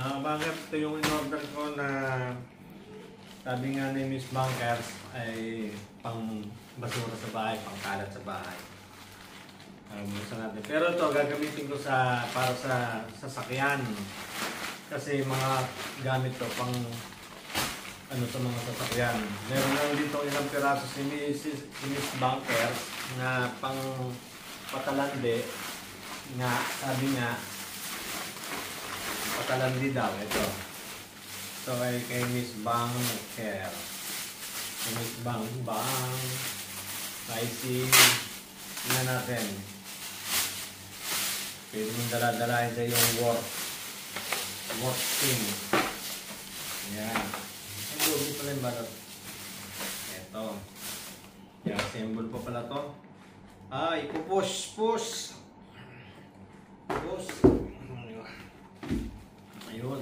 Bakit ito yung in-order ko na sabi nga ni Miss Bankers ay pang basura sa bahay, pang kalat sa bahay. Buksan natin. Pero ito gagamitin ko para sa sasakyan. Kasi mga gamit to pang sa mga sasakyan. Meron lang dito ilang piraso si Miss Bankers na pang patalande nga, sabi nga patalandi daw ito. So ay kay Miss Banker. Miss Bang. Spicy. Tingnan natin. Pwede mong dala-dalahin sa yung work thing. Ayan. Ang lugi pala yung balot. Ito. Yan, symbol pa pala to. Ipupush. Push. Ayun.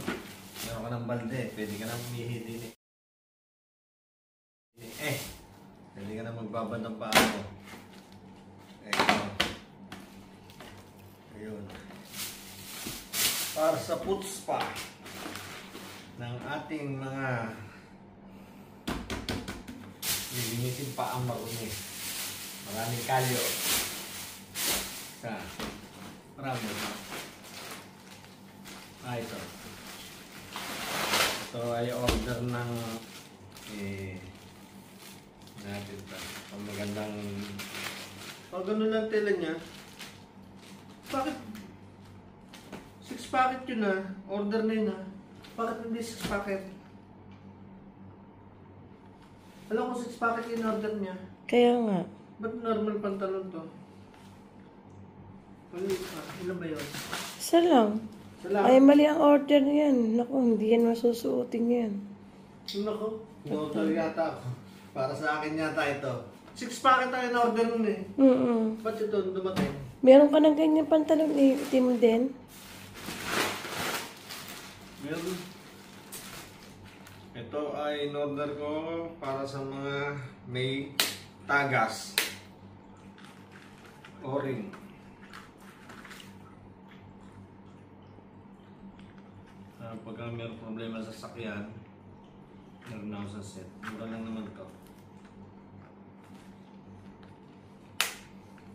Meron ka ng balde. Pwede ka nang umihi din pwede ka nang magbabad ng paa mo. Ayun. Para sa putspa ng ating mga lilinisin pa ang marumi. Maraming kalyo. Marami. Ito. Ito ay order ng natin pa. Ang magandang ganun lang tela niya. Bakit 6 packet yun order na yun Bakit hindi 6 packet? Alam ko 6 packet yung order niya. Kaya nga. Ba't normal pantalon to? Ilan ba yun? Isa lang. Ay, mali ang order niyan. Naku, hindi yan masusuotin yan. Naku, in-order yata ako. Para sa akin yata ito. 6 packet tayo na-order nun Ba't ito dumating? Meron ka ng ganyan pantalon itim din? Meron. Ito ay in-order ko para sa mga may tagas. O-ring. Pagka mayroong problema sa sakyan, meron na ako sa set. Mura lang naman to.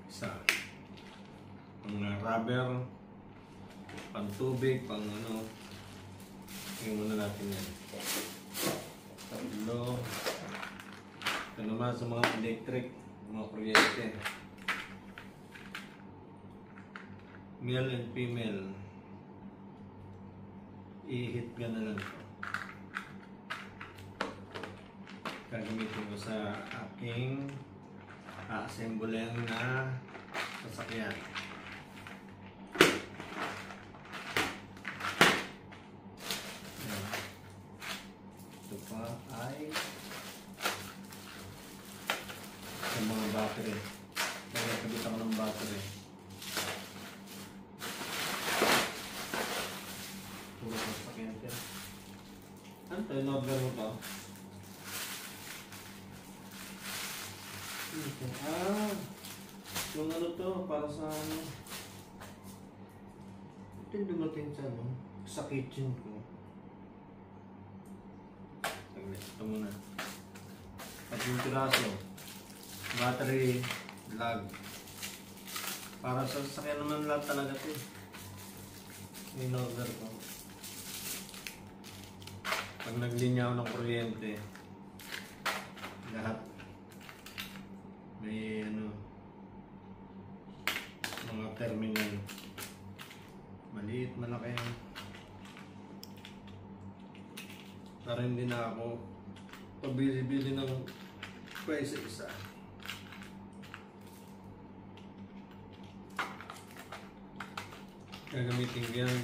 Isa. Pang rubber, pang tubig, pang Tingnan muna natin yan. Tatlo. Ito naman sa mga electric, mga kuryente. Male and female. I-hit ka na lang ito. Gagamitin ko sa aking assemblean na sasakyan. Ito pa ay sa mga battery. Kaya kabit ako ng battery. Ano tayo in-order mo to? Yung to, para sa ito yung dumating sa kitchen ko. Ito muna. At yung piraso, battery, lug. Para sa sasakyan naman lahat talaga ito. In-order ko. Pag naglinyaw ng kuryente, lahat may mga terminal, maliit, malaki. Para hindi na ako pabili-bili ng isa-isa. Gagamitin ko yan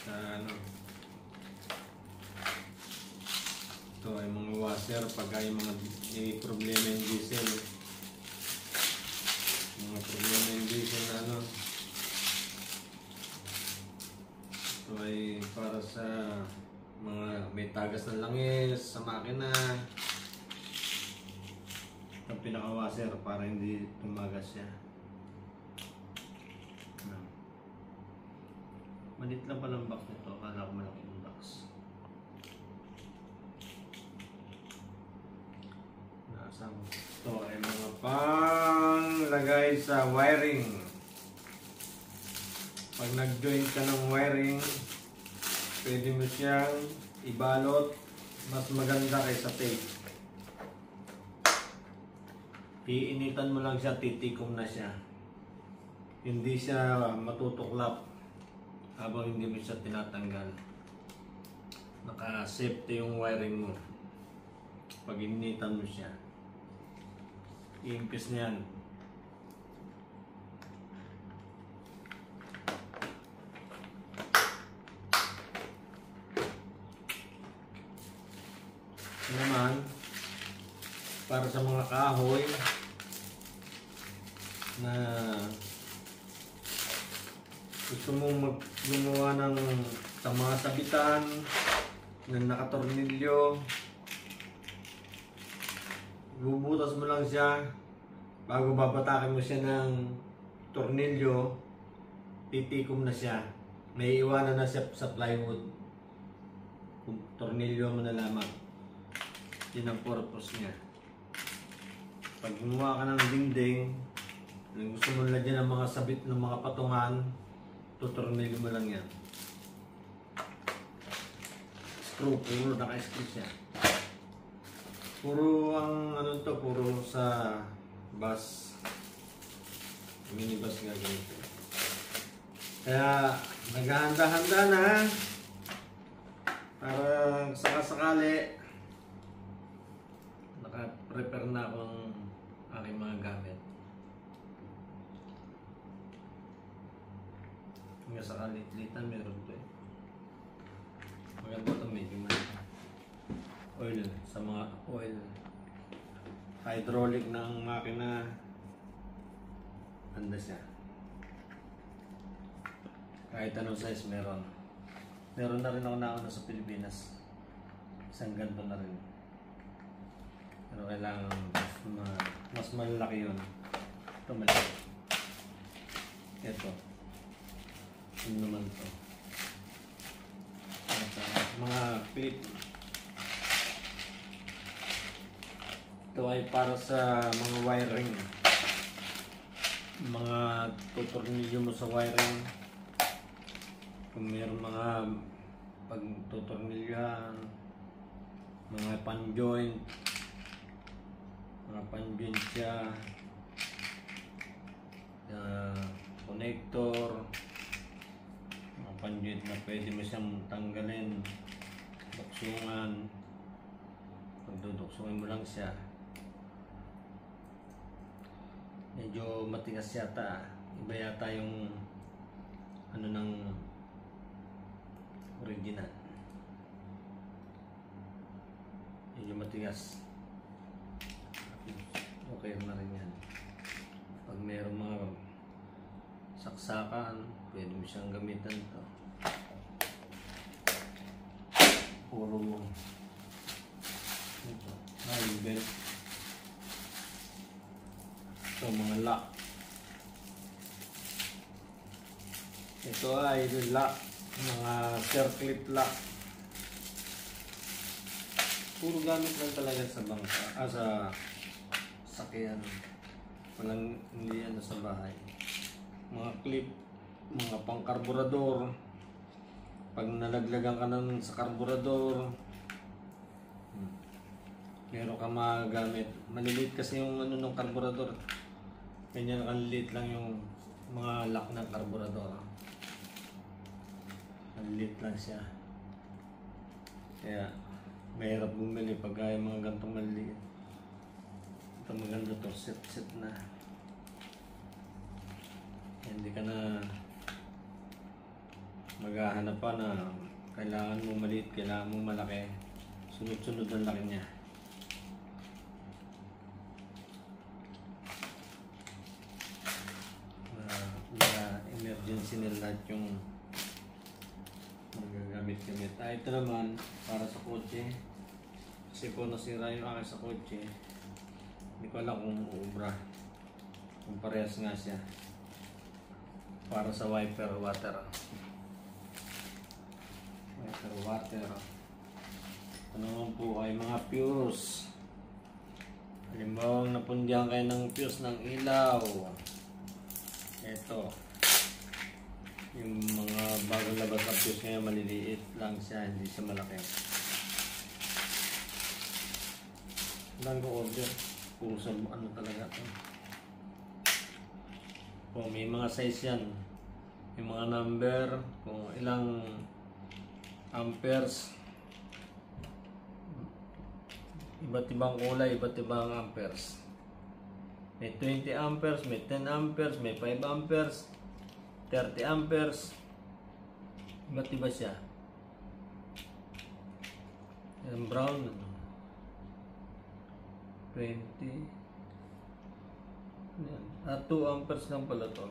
sa ito ay mga washer pagka yung mga problema yung diesel. Mga problema yung diesel na ito ay para sa mga may tagas ng langis sa makina. Ang pinaka-washer para hindi tumagas siya. Malit lang palang box nito. Akala ko malaki yung box. Nasa ito ay mga panglagay sa wiring. Pag nag-join ka ng wiring, pwede mo siyang ibalot. Mas maganda kaysa tape. Iinitan mo lang siya, titikom na siya. Hindi siya matutuklap habang hindi mo siya tinatanggal. Naka-safety yung wiring mo. Pag initan mo siya, iimpis na yan. Naman, para sa mga kahoy na gusto mong gumawa ng mga sabitan na nakatornilyo, bubutas mo lang siya bago babatakin mo siya ng tornilyo, titikom na siya, may iwanan na siya sa plywood kung tornilyo mo na lamang. Yun ang purpose niya. Pag gumawa ka ng dingding, gusto mo lagyan ng mga sabit ng mga patungan, tutornilyo mo lang yan. Screw, puro naka-screw siya. Puro ang ano to, puro sa bus, minibus nga ganito. Kaya naghahanda-handa na para sakasakali naka-prepare na ako ng aking mga gamit. Hanggang sa kalit-litan meron to eh. Maganda ito, medyo malaki. Oil, sa mga oil. Hydraulic na ang makina. Handa siya. Kahit anong size meron. Meron na rin ako nauna sa Pilipinas. Isang ganito na rin. Pero kailangan mas malaki yun. Ito malaki. Ito. Ano naman ito? Mga clip. Ito ay para sa mga wiring. Mga tutornilyo mo sa wiring. Kung mayroong mga pagtutornilyan, mga pan-joint, siya, connector, mga pan-joint na pwede mo siyang tanggalin, duksungan. Pag duduksungin mo lang siya, medyo matigas yata. Iba yata yung ano ng original. Medyo matigas. Okay na rin yan. Pag mayroong mga saksakan, pwede mo siyang gamitan ito. Puro mo. Ito. Yung belt. Ito, mga lock. Ito ay lock. Mga circlip lock. Puro gamit lang talaga sa bangka. Sa sakyan. Walang hindi yan sa bahay. Mga clip, mga pang-karburador. Pag nalaglagan ka ng sa karburador, meron ka magamit. Maliliit kasi yung ano ng karburador. Ganyan kaliliit lang yung mga lock ng karburador. Maliliit lang siya. Kaya mahirap bumili pag kaya mga gantong maliliit. Ito maganda to, set na. Hindi ka na maghahanap pa na kailangan mo maliit, kailangan mo malaki. Sunod-sunod ang laki niya. Emergency na lahat yung magagamit-gamit. Ito naman para sa kotse. Kasi po nasira yung akin sa kotse. Hindi ko alam kung ubra. Kung parehas nga siya. Para sa wiper water. water. Ano naman po ay mga fuse. Halimbawa, napundihan kayo ng fuse ng ilaw. Ito. Yung mga bagong labas na fuse ngayon, maliliit lang siya, hindi siya malaki. Lang ko order. Puro sa ano talaga ito. Kung may mga size yan. Yung mga number, kung ilang amperes. Iba't ibang kulay, iba't ibang amperes. May 20 amperes, may 10 amperes, may 5 amperes, 30 amperes. Iba't iba siya. Yung brown, 20. Yan. 2 amperes lang pala to.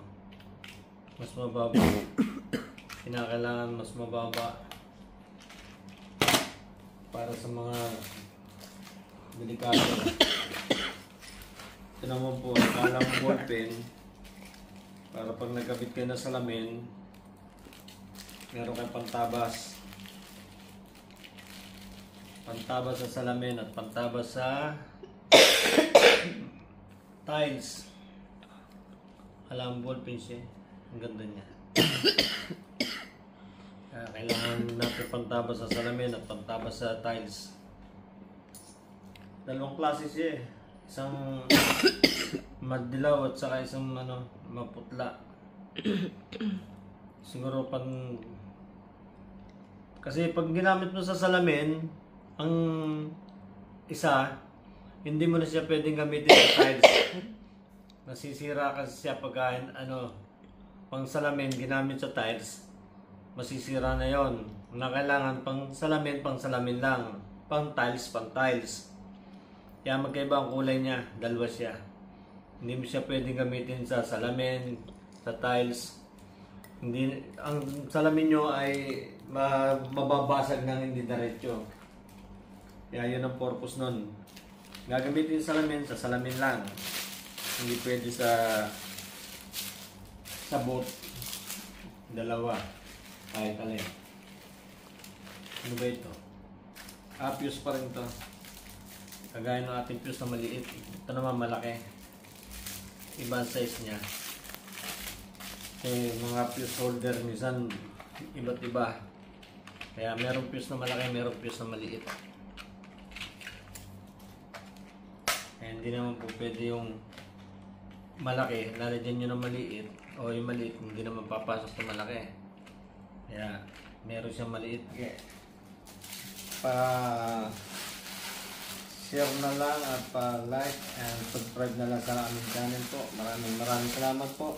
Mas mababa. Kinakailangan mas mababa. Para sa mga delikado. Ito naman po, kalang ballpen. Para pag nagkabit kayo na salamin, meron kayong pantabas. Pantabas sa salamin at pantabas sa tiles. Alam, ballpen siya. Ang ganda niya. Kaya kailangan natin pantabas sa salamin at pantabas sa tiles. Dalawang klase siya eh. Isang madilaw at saka isang maputla. Siguro kasi pag ginamit mo sa salamin, ang isa, hindi mo na siya pwedeng gamitin sa tiles. Nasisira kasi siya pag pang salamin ginamit sa tiles, masisira na yon. Na kailangan pang salamin lang. Pang tiles. Kaya magkaiba ang kulay niya, dalawa siya. Hindi mo siya pwedeng gamitin sa salamin, sa tiles. Ang salamin nyo ay mababasag ng hindi diretso. Kaya yun ang purpose nun. Gagamitin sa salamin lang. Hindi pwede sa boat. Dalawa. Kahit alin. Ano ba ito? Fuse pa rin to. Kagaya ng ating fuse na maliit. Ito naman malaki. Ibang size niya. Mga fuse holder minsan iba't iba. Kaya merong fuse na malaki, merong fuse na maliit. Hindi naman po pwede yung malaki, lalagyan nyo ng maliit, o yung maliit, hindi naman papasok sa malaki. Kaya, meron siyang maliit. Okay. Share na lang at like and subscribe na lang sa aming channel po. Maraming salamat po.